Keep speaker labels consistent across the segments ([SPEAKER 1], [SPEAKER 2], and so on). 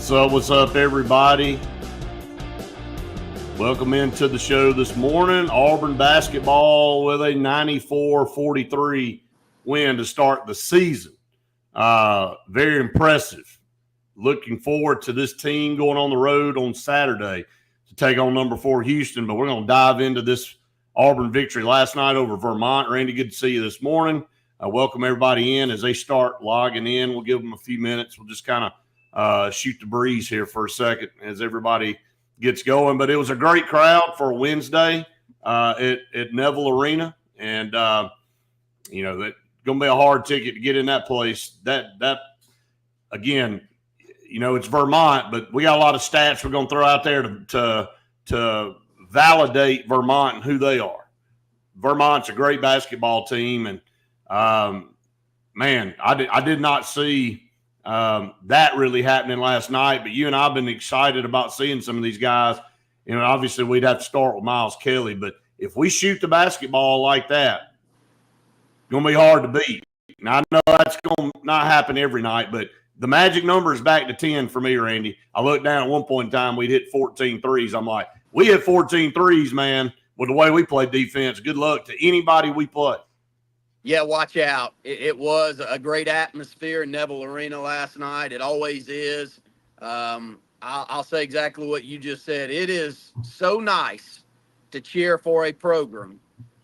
[SPEAKER 1] What's up, everybody? Welcome into the show this morning. Auburn basketball with a 94-43 win to start the season. Very impressive. Looking forward to this team going on the road on Saturday to take on number 4 Houston, but we're going to dive into this Auburn victory last night over Vermont. Randy, good to see you this morning. Welcome everybody in as they start logging in. We'll give them a few minutes. We'll just kind of shoot the breeze here for a second as everybody gets going. But it was a great crowd for a Wednesday at Neville Arena. And, that's going to be a hard ticket to get in that place. That again, it's Vermont, but we got a lot of stats we're going to throw out there to validate Vermont and who they are. Vermont's a great basketball team. And, I did not see that really happening last night, but you and I have been excited about seeing some of these guys. Obviously we'd have to start with Miles Kelly, but if we shoot the basketball like that, it's going to be hard to beat. Now, I know that's going to not happen every night, but the magic number is back to 10 for me, Randy. I looked down at one point in time, we'd hit 14 threes. I'm like, we hit 14 threes, man, with the way we play defense. Good luck to anybody we play.
[SPEAKER 2] Yeah, watch out. It was a great atmosphere in Neville Arena last night. It always is. I'll say exactly what you just said. It is so nice to cheer for a program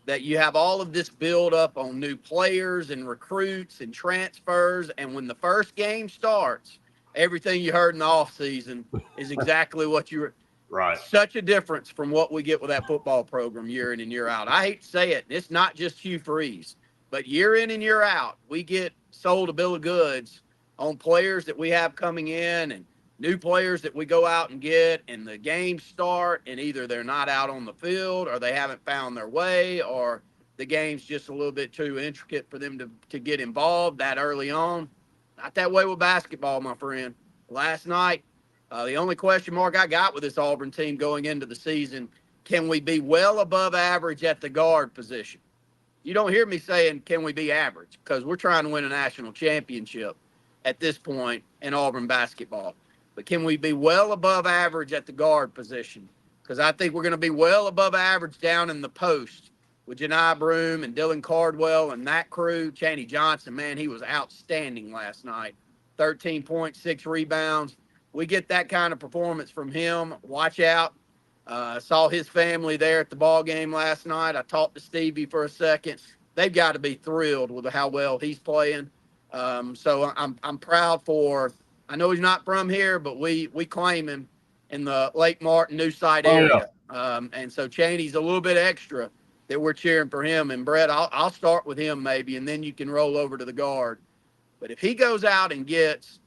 [SPEAKER 2] that you have all of this build up on new players and recruits and transfers. And when the first game starts, everything you heard in the offseason is exactly what you were.
[SPEAKER 1] Right.
[SPEAKER 2] Such a difference from what we get with that football program year in and year out. I hate to say it. It's not just Hugh Freeze. But year in and year out, we get sold a bill of goods on players that we have coming in and new players that we go out and get, and the games start, and either they're not out on the field or they haven't found their way or the game's just a little bit too intricate for them to get involved that early on. Not that way with basketball, my friend. Last night, the only question mark I got with this Auburn team going into the season, can we be well above average at the guard position? You don't hear me saying, can we be average? Because we're trying to win a national championship at this point in Auburn basketball. But can we be well above average at the guard position? Because I think we're going to be well above average down in the post with Janai Broome and Dylan Cardwell and that crew. Chaney Johnson, man, he was outstanding last night. 13.6 rebounds. We get that kind of performance from him. Watch out. Saw his family there at the ball game last night. I talked to Stevie for a second. They've got to be thrilled with how well he's playing. So I'm proud for. I know he's not from here, but we claim him in the Lake Martin New Site area. And so Chaney's a little bit extra that we're cheering for him. And Brett, I'll start with him maybe, and then you can roll over to the guard. But if he goes out and gets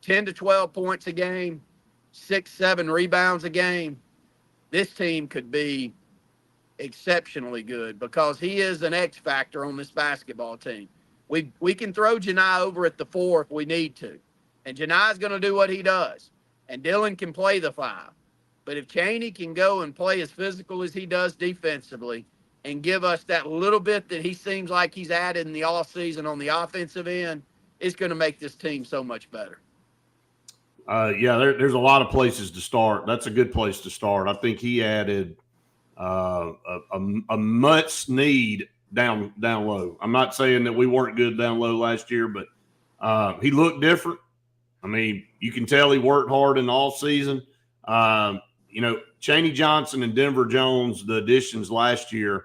[SPEAKER 2] 10 to 12 points a game, 6-7 rebounds a game, this team could be exceptionally good because he is an X factor on this basketball team. We can throw Janai over at the 4 if we need to, and Janai's going to do what he does, and Dylan can play the 5. But if Chaney can go and play as physical as he does defensively and give us that little bit that he seems like he's added in the offseason on the offensive end, it's going to make this team so much better.
[SPEAKER 1] There's a lot of places to start. That's a good place to start. I think he added a much need down low. I'm not saying that we weren't good down low last year, but he looked different. I mean, you can tell he worked hard in the off season. Chaney Johnson and Denver Jones, the additions last year,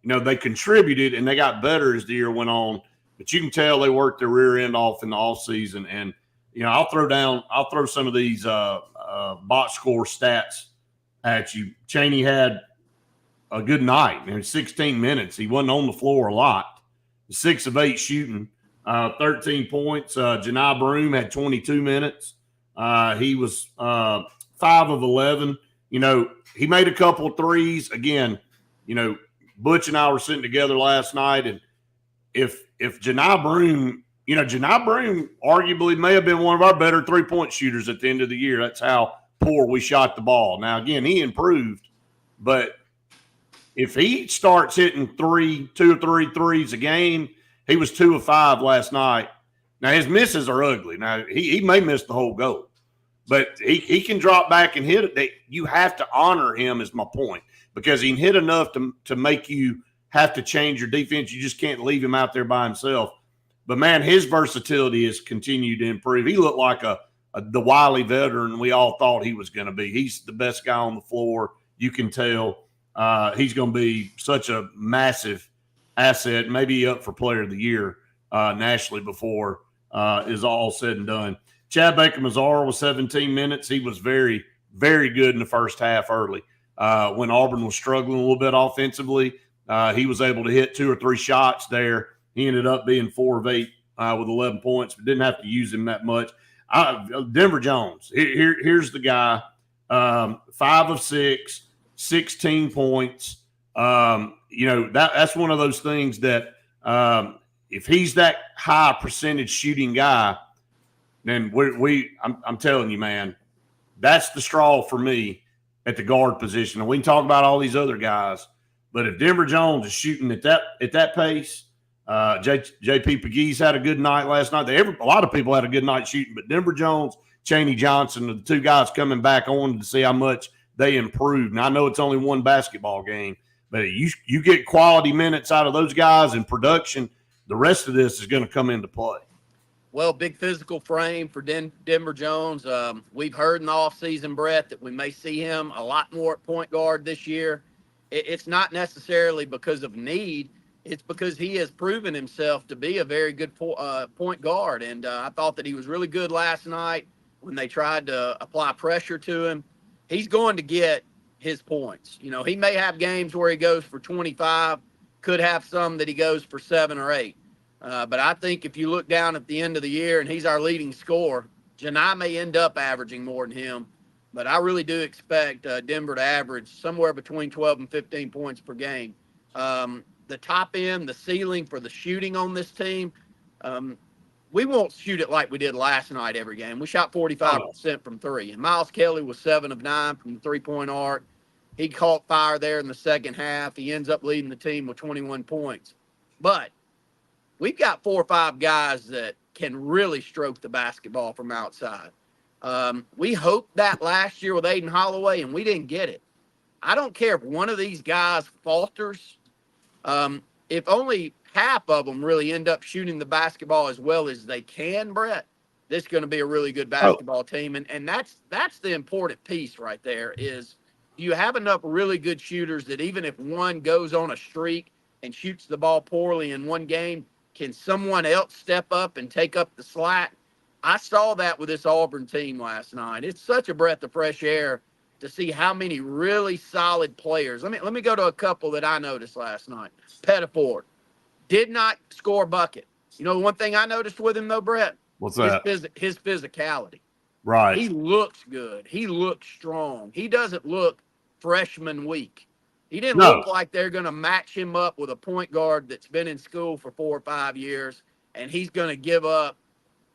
[SPEAKER 1] they contributed and they got better as the year went on. But you can tell they worked their rear end off in the off season. And I'll throw some of these box score stats at you. Chaney had a good night. 16 minutes. He wasn't on the floor a lot. 6 of 8 shooting, 13 points. Janai Broome had 22 minutes. He was 5 of 11. He made a couple of threes. Again, Butch and I were sitting together last night, and if Janai Broome – Janai Broome arguably may have been one of our better three-point shooters at the end of the year. That's how poor we shot the ball. Now, again, he improved, but if he starts hitting 2 or 3 threes a game, he was 2 of 5 last night. Now, his misses are ugly. Now, he may miss the whole goal, But he can drop back and hit it. You have to honor him, is my point, because he can hit enough to make you have to change your defense. You just can't leave him out there by himself. But, man, his versatility has continued to improve. He looked like the wily veteran we all thought he was going to be. He's the best guy on the floor. You can tell he's going to be such a massive asset, maybe up for Player of the Year nationally before is all said and done. Chad Baker-Mazara was 17 minutes. He was very, very good in the first half early. When Auburn was struggling a little bit offensively, he was able to hit 2 or 3 shots there. He ended up being 4 of 8 with 11 points, but didn't have to use him that much. Denver Jones, here's the guy, 5 of 6, 16 points. That's one of those things that if he's that high percentage shooting guy, then I'm telling you, man, that's the straw for me at the guard position. And we can talk about all these other guys, but if Denver Jones is shooting at that pace, J.P. Pegues had a good night last night. A lot of people had a good night shooting, but Denver Jones, Chaney Johnson are the 2 guys coming back on to see how much they improved. And I know it's only one basketball game, but you get quality minutes out of those guys in production, the rest of this is going to come into play.
[SPEAKER 2] Well, big physical frame for Denver Jones. We've heard in the offseason, Brett, that we may see him a lot more at point guard this year. It's not necessarily because of need. It's because he has proven himself to be a very good point guard. And I thought that he was really good last night when they tried to apply pressure to him. He's going to get his points. He may have games where he goes for 25, could have some that he goes for 7 or 8. But I think if you look down at the end of the year and he's our leading scorer, Janai may end up averaging more than him. But I really do expect Denver to average somewhere between 12 and 15 points per game. The top end, the ceiling for the shooting on this team, we won't shoot it like we did last night every game. We shot 45% from 3. And Miles Kelly was 7 of 9 from the three-point arc. He caught fire there in the second half. He ends up leading the team with 21 points. But we've got 4 or 5 guys that can really stroke the basketball from outside. We hoped that last year with Aiden Holloway, and we didn't get it. I don't care if one of these guys falters. If only half of them really end up shooting the basketball as well as they can, Brett, this is going to be a really good basketball team. And that's the important piece right there is you have enough really good shooters that even if one goes on a streak and shoots the ball poorly in one game, can someone else step up and take up the slack? I saw that with this Auburn team last night. It's such a breath of fresh air to see how many really solid players. Let me go to a couple that I noticed last night. Pettiford did not score a bucket. One thing I noticed with him though, Brett?
[SPEAKER 1] What's that?
[SPEAKER 2] His physicality.
[SPEAKER 1] Right.
[SPEAKER 2] He looks good. He looks strong. He doesn't look freshman weak. He didn't look like they're going to match him up with a point guard that's been in school for 4 or 5 years, and he's going to give up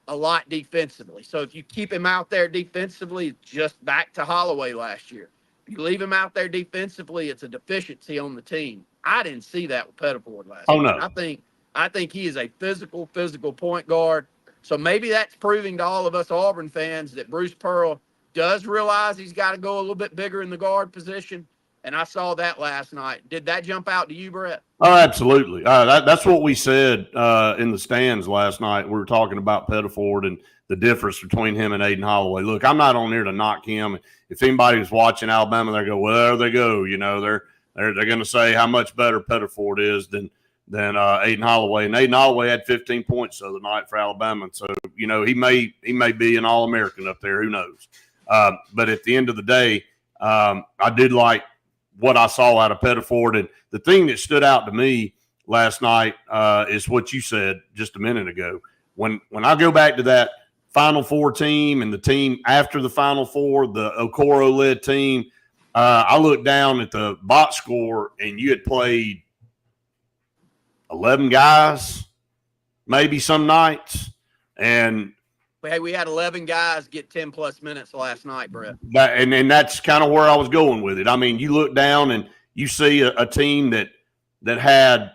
[SPEAKER 2] a lot defensively. So if you keep him out there defensively, just back to Holloway last year. If you leave him out there defensively, it's a deficiency on the team. I didn't see that with Pettiford last night.
[SPEAKER 1] No.
[SPEAKER 2] I think he is a physical point guard. So maybe that's proving to all of us Auburn fans that Bruce Pearl does realize he's got to go a little bit bigger in the guard position. And I saw that last night. Did that jump out to you, Brett?
[SPEAKER 1] Oh, absolutely. That's what we said in the stands last night. We were talking about Pettiford and the difference between him and Aiden Holloway. Look, I'm not on there to knock him. If anybody was watching Alabama, they go, well, there they go. They're going to say how much better Pettiford is than Aiden Holloway. And Aiden Holloway had 15 points the other night for Alabama. So, he may be an All-American up there. Who knows? But at the end of the day, I did like what I saw out of Pettiford. And the thing that stood out to me last night is what you said just a minute ago. When I go back to that Final Four team and the team after the Final Four, the Okoro-led team, I looked down at the box score and you had played 11 guys, maybe some nights. And
[SPEAKER 2] hey, we had 11 guys get 10-plus minutes last night, Brett.
[SPEAKER 1] And that's kind of where I was going with it. I mean, you look down and you see a team that had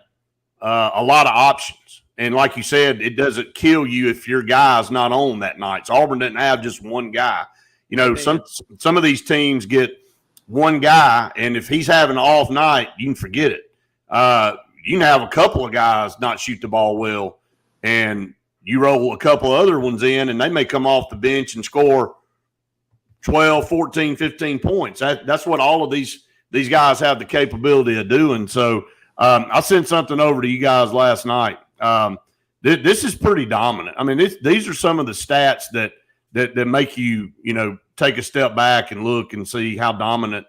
[SPEAKER 1] a lot of options. And like you said, it doesn't kill you if your guy's not on that night. So Auburn didn't have just one guy. You know, some of these teams get one guy, and if he's having an off night, you can forget it. You can have a couple of guys not shoot the ball well, and you roll a couple other ones in, and they may come off the bench and score 12, 14, 15 points. That's what all of these guys have the capability of doing. So I sent something over to you guys last night. This is pretty dominant. I mean, these are some of the stats that make you, take a step back and look and see how dominant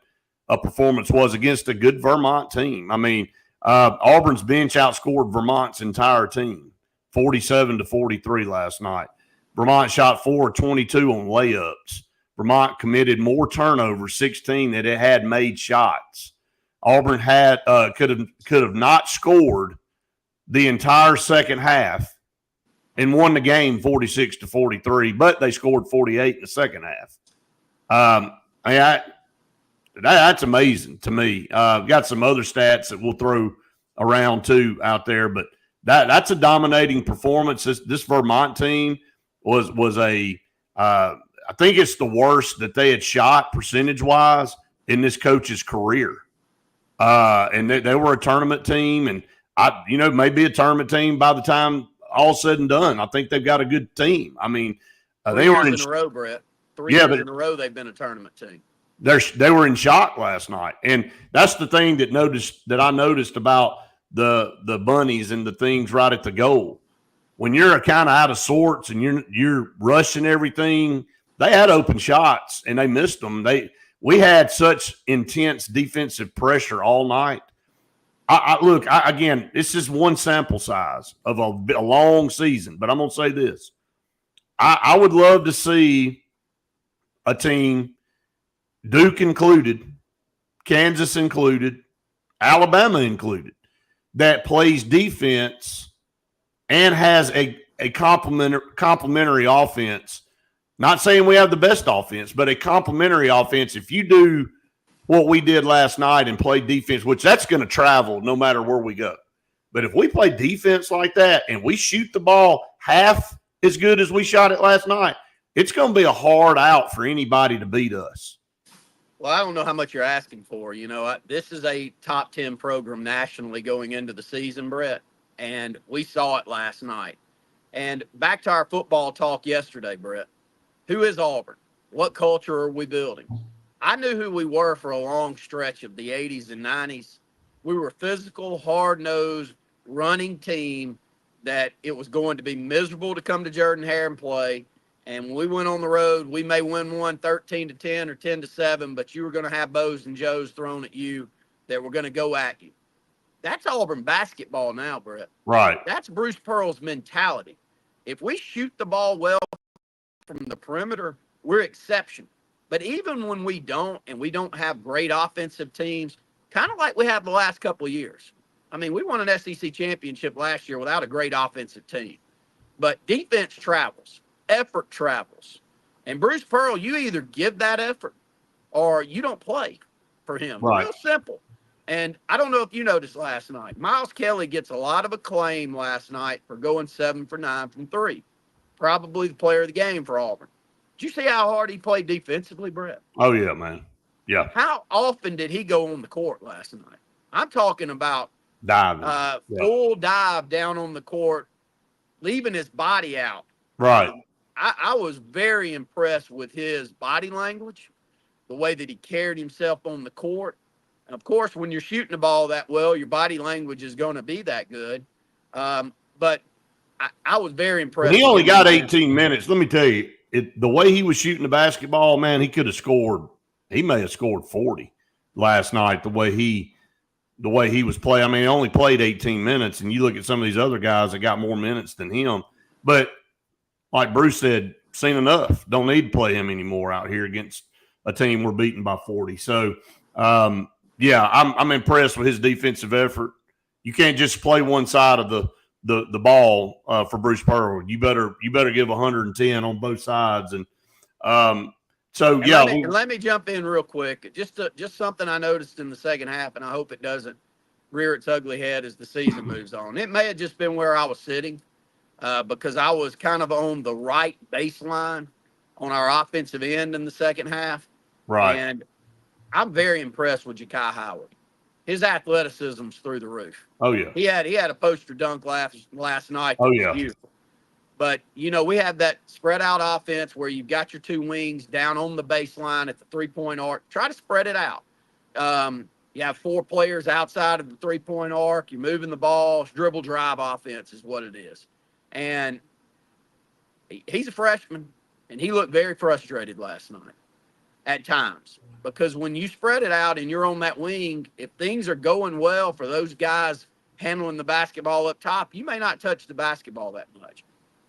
[SPEAKER 1] a performance was against a good Vermont team. I mean, Auburn's bench outscored Vermont's entire team, 47-43 last night. Vermont shot 4 of 22 on layups. Vermont committed more turnovers, 16, than it had made shots. Auburn could have not scored the entire second half and won the game 46-43, but they scored 48 in the second half. That's amazing to me. Got some other stats that we'll throw around too out there, but that's a dominating performance. This Vermont team was I think it's the worst that they had shot percentage-wise in this coach's career. And they were a tournament team, and maybe a tournament team by the time all's said and done. I think they've got a good team. I mean, they were in
[SPEAKER 2] a row, Brett. 3 years in a row they've been a tournament team.
[SPEAKER 1] They were in shock last night, and that's the thing that I noticed about the bunnies and the things right at the goal. When you're kind of out of sorts and you're rushing everything, they had open shots and they missed them. We had such intense defensive pressure all night. Again, this is one sample size of a long season, but I'm going to say this. I would love to see a team, Duke included, Kansas included, Alabama included, that plays defense and has a complementary offense. Not saying we have the best offense, but a complementary offense. If you do what we did last night and play defense, which that's going to travel no matter where we go. But if we play defense like that and we shoot the ball half as good as we shot it last night, it's going to be a hard out for anybody to beat us.
[SPEAKER 2] Well, I don't know how much you're asking for. This is a top 10 program nationally going into the season, Brett, and we saw it last night. And back to our football talk yesterday, Brett. Who is Auburn? What culture are we building? I knew who we were for a long stretch of the 80s and 90s. We were a physical, hard-nosed, running team that it was going to be miserable to come to Jordan-Hare and play. And when we went on the road, we may win one 13-10 or 10-7, but you were going to have bows and joes thrown at you that were going to go at you. That's Auburn basketball now, Brett.
[SPEAKER 1] Right.
[SPEAKER 2] That's Bruce Pearl's mentality. If we shoot the ball well from the perimeter, we're exception. But even when we don't, and we don't have great offensive teams, kind of like we have the last couple of years. I mean, we won an SEC championship last year without a great offensive team. But defense travels. Effort travels. And Bruce Pearl, you either give that effort or you don't play for him.
[SPEAKER 1] Right.
[SPEAKER 2] Real simple. And I don't know if you noticed last night, Miles Kelly gets a lot of acclaim last night for going 7 for 9 from 3. Probably the player of the game for Auburn. Did you see how hard he played defensively, Brett?
[SPEAKER 1] Oh, yeah, man. Yeah.
[SPEAKER 2] How often did he go on the court last night? I'm talking about
[SPEAKER 1] diving.
[SPEAKER 2] Full dive down on the court, leaving his body out.
[SPEAKER 1] Right.
[SPEAKER 2] I was very impressed with his body language, the way that he carried himself on the court. And, of course, when you're shooting the ball that well, your body language is going to be that good. But I was very impressed.
[SPEAKER 1] He only got 18 minutes. Let me tell you, the way he was shooting the basketball, man, he could have scored. He may have scored 40 last night. The way he was playing. I mean, he only played 18 minutes, and you look at some of these other guys that got more minutes than him. But like Bruce said, seen enough. Don't need to play him anymore out here against a team we're beaten by 40. So, yeah, I'm impressed with his defensive effort. You can't just play one side of the ball for Bruce Pearl. You better give 110 on both sides. And
[SPEAKER 2] let me jump in real quick. Just something I noticed in the second half, and I hope it doesn't rear its ugly head as the season moves on. It may have just been where I was sitting because I was kind of on the right baseline on our offensive end in the second half.
[SPEAKER 1] Right.
[SPEAKER 2] And I'm very impressed with Ja'Kai Howard. His athleticism's through the roof.
[SPEAKER 1] Oh, yeah.
[SPEAKER 2] He had a poster dunk last night that was beautiful. But, we have that spread out offense where you've got your two wings down on the baseline at the three-point arc. Try to spread it out. You have four players outside of the three-point arc. You're moving the ball. Dribble drive offense is what it is. And he's a freshman, and he looked very frustrated last night at times. Because when you spread it out and you're on that wing, if things are going well for those guys handling the basketball up top, you may not touch the basketball that much.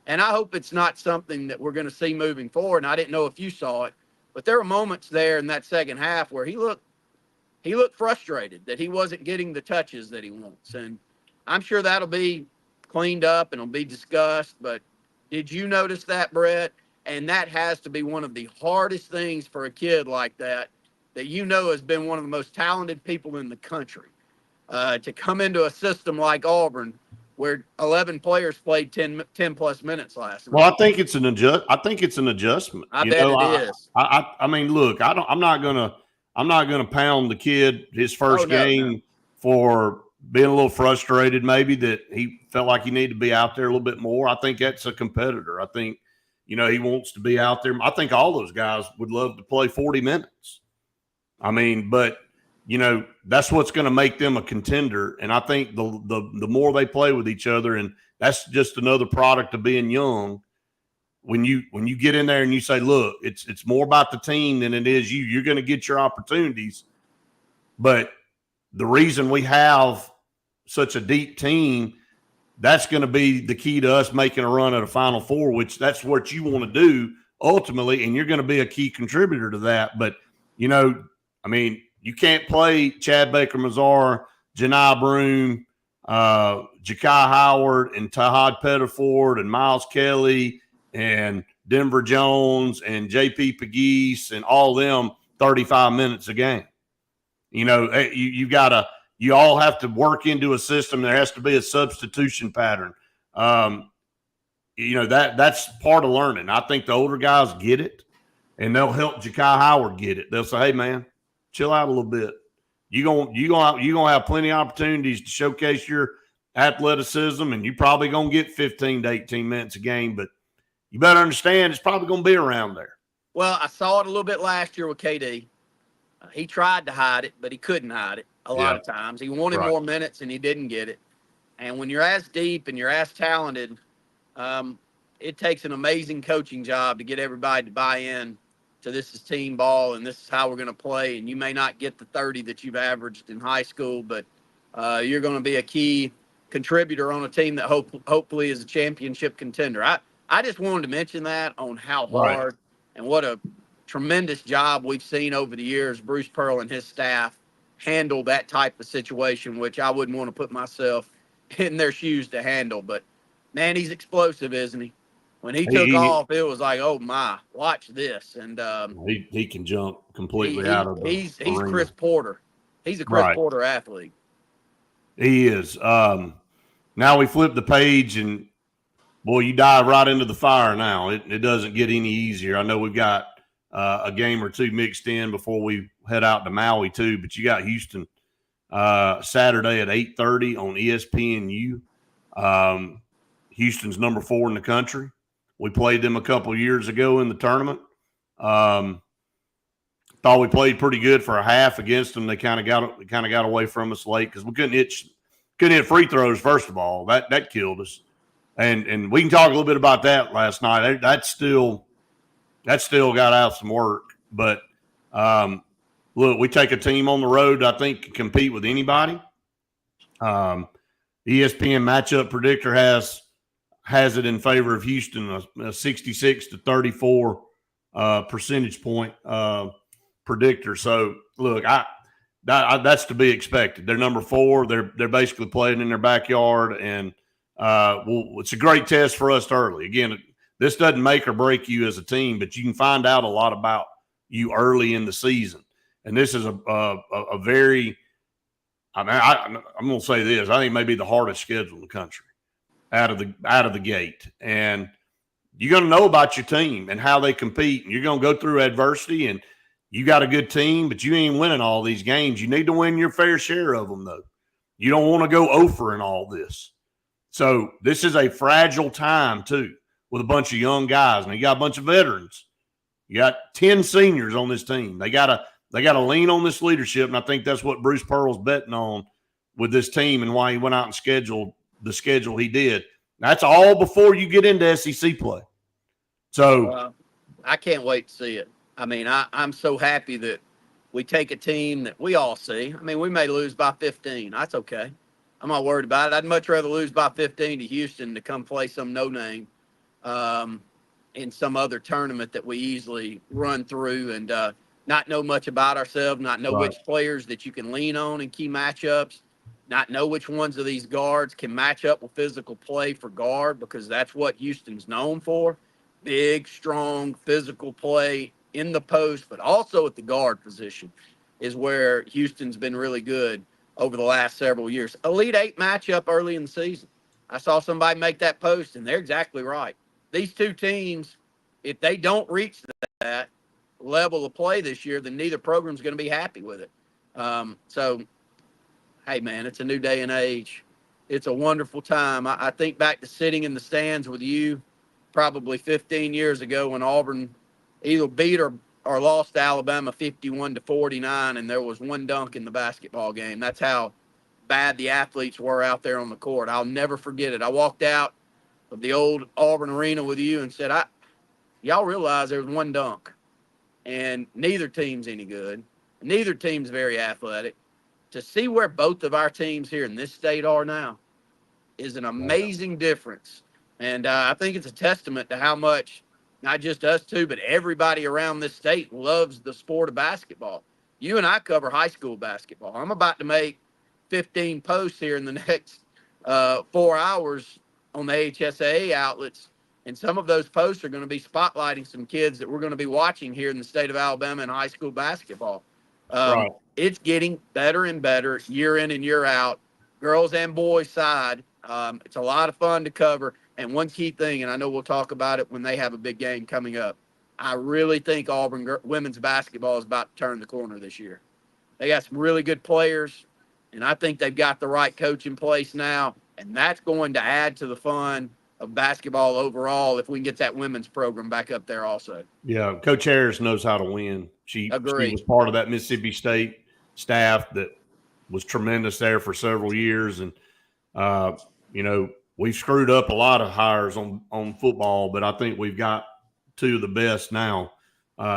[SPEAKER 2] And I hope it's not something that we're going to see moving forward. And I didn't know if you saw it, but there were moments there in that second half where he looked frustrated that he wasn't getting the touches that he wants. And I'm sure that'll be cleaned up and it'll be discussed. But did you notice that, Brett? And that has to be one of the hardest things for a kid like that has been one of the most talented people in the country, to come into a system like Auburn where 11 players played 10 plus minutes last night.
[SPEAKER 1] Well, I think it's an adjustment.
[SPEAKER 2] I bet it is.
[SPEAKER 1] I mean, look, I'm not gonna pound the kid his first game for being a little frustrated, maybe that he felt like he needed to be out there a little bit more. I think that's a competitor. I think, he wants to be out there. I think all those guys would love to play 40 minutes. I mean, but that's what's going to make them a contender. And I think the more they play with each other, and that's just another product of being young. When you get in there and you say, look, it's more about the team than it is you. You're going to get your opportunities. But the reason we have such a deep team, that's going to be the key to us making a run at a Final Four, which that's what you want to do ultimately, and you're going to be a key contributor to that. But, I mean, you can't play Chad Baker-Mazar, Janai Broome, Ja'Kai Howard, and Tahad Pettiford, and Miles Kelly, and Denver Jones, and J.P. Pegues, and all them 35 minutes a game. You all have to work into a system. There has to be a substitution pattern. That's part of learning. I think the older guys get it, and they'll help Ja'Kai Howard get it. They'll say, hey, man, chill out a little bit. You're gonna have plenty of opportunities to showcase your athleticism, and you're probably gonna get 15 to 18 minutes a game, but you better understand it's probably gonna be around there.
[SPEAKER 2] Well, I saw it a little bit last year with KD. He tried to hide it, but he couldn't hide it a lot of times. He wanted more minutes, and he didn't get it. And when you're as deep and you're as talented, it takes an amazing coaching job to get everybody to buy in to this is team ball and this is how we're going to play. And you may not get the 30 that you've averaged in high school, but you're going to be a key contributor on a team that hopefully is a championship contender. I just wanted to mention that on how hard and what a tremendous job we've seen over the years. Bruce Pearl and his staff handle that type of situation, which I wouldn't want to put myself in their shoes to handle. But, man, he's explosive, isn't he? When he took off, it was like, oh, my, watch this. And
[SPEAKER 1] he can jump completely out of the
[SPEAKER 2] He's Chris Porter. He's a Chris Porter athlete.
[SPEAKER 1] He is. Now we flip the page, and, boy, you dive right into the fire now. It doesn't get any easier. I know we've got a game or two mixed in before we head out to Maui, too, but you got Houston Saturday at 8:30 on ESPNU. Houston's number 4 in the country. We played them a couple years ago in the tournament. Thought we played pretty good for a half against them. They kind of got away from us late because we couldn't hit free throws. First of all, that killed us. And we can talk a little bit about that last night. That still got out some work. But look, we take a team on the road. I think can compete with anybody. ESPN matchup predictor has it in favor of Houston, a 66 to 34 percentage point predictor. So look, that's to be expected. They're number 4. They're basically playing in their backyard, and it's a great test for us early. Again, this doesn't make or break you as a team, but you can find out a lot about you early in the season. And this is a very, I'm going to say this. I think it may be the hardest schedule in the country out of the gate. And you're going to know about your team and how they compete. And you're going to go through adversity, and you got a good team, but you ain't winning all these games. You need to win your fair share of them, though. You don't want to go over in all this. So this is a fragile time, too, with a bunch of young guys. And you got a bunch of veterans. You got 10 seniors on this team. They got to lean on this leadership, and I think that's what Bruce Pearl's betting on with this team and why he went out and scheduled the schedule he did. That's all before you get into SEC play. So
[SPEAKER 2] I can't wait to see it. I mean, I'm so happy that we take a team that we all see. I mean, we may lose by 15. That's okay. I'm not worried about it. I'd much rather lose by 15 to Houston to come play some no-name in some other tournament that we easily run through and not know much about ourselves, not know which players that you can lean on in key matchups, not know which ones of these guards can match up with physical play for guard, because that's what Houston's known for. Big, strong, physical play in the post, but also at the guard position is where Houston's been really good over the last several years. Elite Eight matchup early in the season. I saw somebody make that post, and they're exactly right. These two teams, if they don't reach that level of play this year, then neither program's going to be happy with it. So, hey, man, it's a new day and age. It's a wonderful time. I think back to sitting in the stands with you probably 15 years ago when Auburn either beat or lost to Alabama 51-49, and there was one dunk in the basketball game. That's how bad the athletes were out there on the court. I'll never forget it. I walked out of the old Auburn arena with you and said, y'all realize there's one dunk, and neither team's any good. Neither team's very athletic. To see where both of our teams here in this state are now is an amazing difference. And I think it's a testament to how much not just us two, but everybody around this state loves the sport of basketball. You and I cover high school basketball. I'm about to make 15 posts here in the next 4 hours on the HSAA outlets, and some of those posts are going to be spotlighting some kids that we're going to be watching here in the state of Alabama in high school basketball. It's getting better and better year in and year out, girls and boys side. It's a lot of fun to cover. And one key thing, and I know we'll talk about it when they have a big game coming up, I really think Auburn women's basketball is about to turn the corner this year. They got some really good players, and I think they've got the right coach in place now, and that's going to add to the fun of basketball overall if we can get that women's program back up there also.
[SPEAKER 1] Yeah, Coach Harris knows how to win. She was part of that Mississippi State staff that was tremendous there for several years, and we've screwed up a lot of hires on football, but I think we've got two of the best now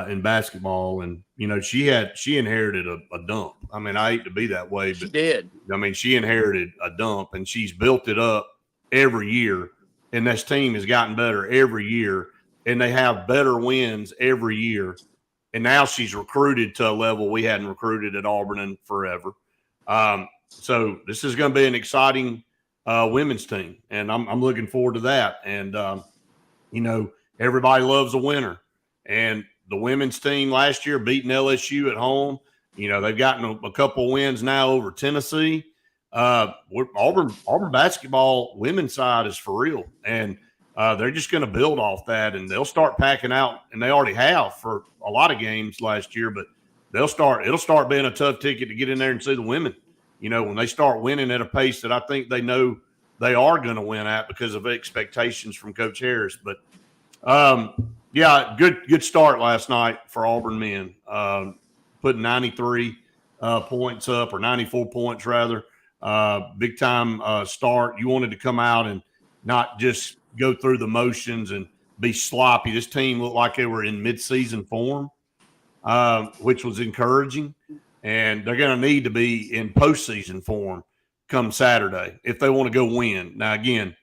[SPEAKER 1] in basketball. And, she inherited a dump. I mean, I hate to be that way, but
[SPEAKER 2] she did.
[SPEAKER 1] I mean, she inherited a dump, and she's built it up every year. And this team has gotten better every year, and they have better wins every year. And now she's recruited to a level we hadn't recruited at Auburn in forever. So this is going to be an exciting women's team, and I'm looking forward to that. And everybody loves a winner, and the women's team last year beating LSU at home. They've gotten a couple wins now over Tennessee. Auburn basketball women's side is for real, and they're just going to build off that, and they'll start packing out, and they already have for a lot of games last year. But it'll start being a tough ticket to get in there and see the women. When they start winning at a pace that I think they know they are going to win at because of expectations from Coach Harris. But, good start last night for Auburn men, putting 93 points up, or 94 points rather. Big time start. You wanted to come out and not just go through the motions and be sloppy. This team looked like they were in midseason form, which was encouraging. And they're going to need to be in postseason form come Saturday if they want to go win. Now, again,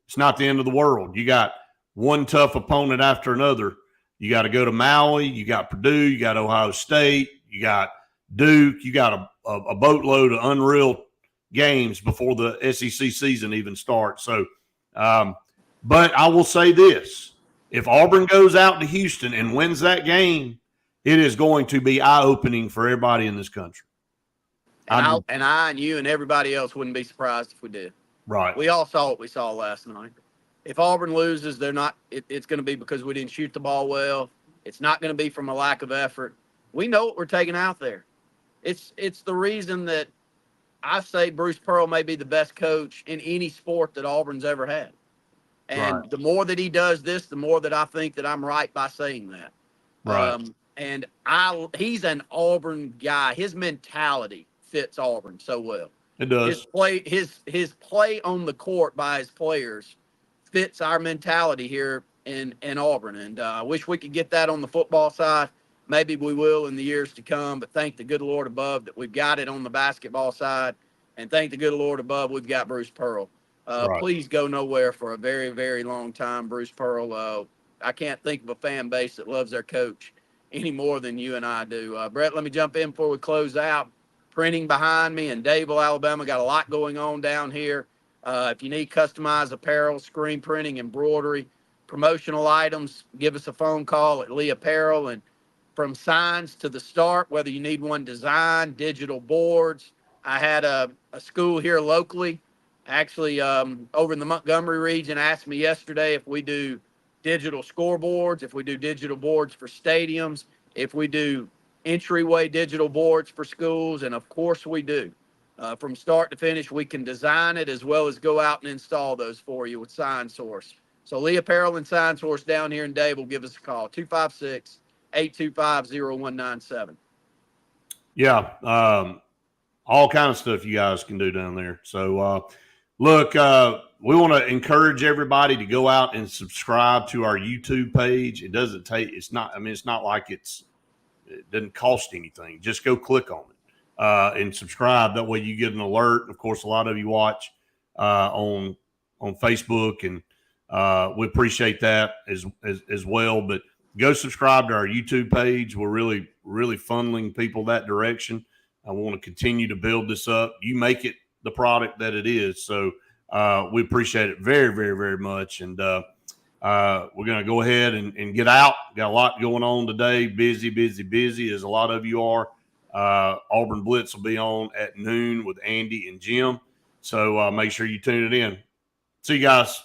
[SPEAKER 1] it's not the end of the world. You got one tough opponent after another. You got to go to Maui. You got Purdue. You got Ohio State. You got Duke. You got a boatload of unreal games before the SEC season even starts. So, but I will say this. If Auburn goes out to Houston and wins that game, it is going to be eye-opening for everybody in this country.
[SPEAKER 2] And you and everybody else wouldn't be surprised if we did.
[SPEAKER 1] Right.
[SPEAKER 2] We all saw what we saw last night. If Auburn loses, they're not. It's going to be because we didn't shoot the ball well. It's not going to be from a lack of effort. We know what we're taking out there. It's the reason that I say Bruce Pearl may be the best coach in any sport that Auburn's ever had. And
[SPEAKER 1] Right.
[SPEAKER 2] the more that he does this, the more that I think that I'm right by saying that.
[SPEAKER 1] Right.
[SPEAKER 2] And he's an Auburn guy. His mentality fits Auburn so well.
[SPEAKER 1] It does.
[SPEAKER 2] His play on the court by his players fits our mentality here in Auburn. And I wish we could get that on the football side. Maybe we will in the years to come, but thank the good Lord above that we've got it on the basketball side. And thank the good Lord above we've got Bruce Pearl.
[SPEAKER 1] Right.
[SPEAKER 2] Please go nowhere for a very, very long time, Bruce Pearl. I can't think of a fan base that loves their coach any more than you and I do. Brett, let me jump in before we close out. Printing behind me in Dadeville, Alabama. Got a lot going on down here. If you need customized apparel, screen printing, embroidery, promotional items, give us a phone call at Lee Apparel. And from signs to the start, whether you need one designed, digital boards. I had a school here locally, actually over in the Montgomery region, asked me yesterday if we do digital scoreboards, if we do digital boards for stadiums, if we do entryway digital boards for schools, and of course we do. From start to finish, we can design it as well as go out and install those for you with Sign Source. So Lee Apparel and Sign Source down here in Dave will give us a call, 256-825-0197.
[SPEAKER 1] Yeah. All kind of stuff you guys can do down there. So, look, we want to encourage everybody to go out and subscribe to our YouTube page. It doesn't take, it's not like it doesn't cost anything. Just go click on it and subscribe. That way you get an alert. Of course, a lot of you watch on Facebook, and we appreciate that as well. But go subscribe to our YouTube page. We're really, really funneling people that direction. I want to continue to build this up. You make it the product that it is. So we appreciate it very, very, very much. And we're going to go ahead and get out. Got a lot going on today. Busy, as a lot of you are. Auburn Blitz will be on at noon with Andy and Jim. So make sure you tune it in. See you guys.